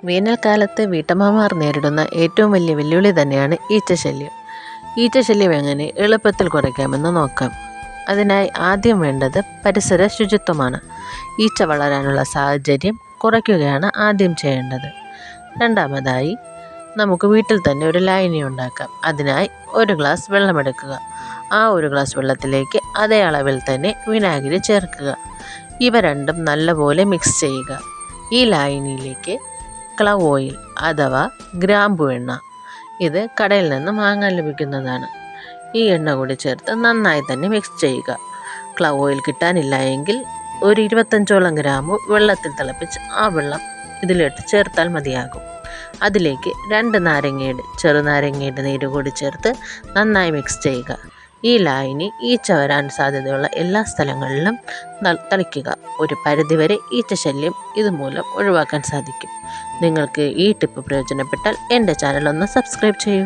വേനൽക്കാലത്ത് വീട്ടമ്മമാർ നേരിടുന്ന ഏറ്റവും വലിയ വെല്ലുവിളി തന്നെയാണ് ഈച്ചശല്യം. ഈച്ചശല്യം എങ്ങനെ എളുപ്പത്തിൽ കുറയ്ക്കാമെന്ന് നോക്കാം. അതിനായി ആദ്യം വേണ്ടത് പരിസര ശുചിത്വമാണ്. ഈച്ച വളരാനുള്ള സാഹചര്യം കുറയ്ക്കുകയാണ് ആദ്യം ചെയ്യേണ്ടത്. രണ്ടാമതായി നമുക്ക് വീട്ടിൽ തന്നെ ഒരു ലായനി ഉണ്ടാക്കാം. അതിനായി 1 ഗ്ലാസ് വെള്ളമെടുക്കുക. ആ 1 ഗ്ലാസ് വെള്ളത്തിലേക്ക് അതേ അളവിൽ തന്നെ വിനാഗിരി ചേർക്കുക. ഇവ രണ്ടും നല്ലപോലെ മിക്സ് ചെയ്യുക. ഈ ലായനിയിലേക്ക് ക്ലവ് ഓയിൽ അഥവാ ഗ്രാമ്പു എണ്ണ, ഇത് കടയിൽ നിന്ന് വാങ്ങാൻ ലഭിക്കുന്നതാണ്. ഈ എണ്ണ കൂടി ചേർത്ത് നന്നായി തന്നെ മിക്സ് ചെയ്യുക. ക്ലവ് ഓയിൽ കിട്ടാനില്ല എങ്കിൽ ഒരു 25ഓളം ഗ്രാമ്പു വെള്ളത്തിൽ തിളപ്പിച്ച് ആ വെള്ളം ഇതിലിട്ട് ചേർത്താൽ മതിയാകും. അതിലേക്ക് 2 നാരങ്ങയുടെ ചെറുനാരങ്ങയുടെ നീര് കൂടി ചേർത്ത് നന്നായി മിക്സ് ചെയ്യുക. ഈ ലായനി ഈച്ച വരാൻ സാധ്യതയുള്ള എല്ലാ സ്ഥലങ്ങളിലും തളിക്കുക. ഒരു പരിധിവരെ ഈച്ചശല്യം ഇതുമൂലം ഒഴിവാക്കാൻ സാധിക്കും. നിങ്ങൾക്ക് ഈ ടിപ്പ് പ്രയോജനപ്പെട്ടാൽ എൻ്റെ ചാനൽ ഒന്ന് സബ്സ്ക്രൈബ് ചെയ്യൂ.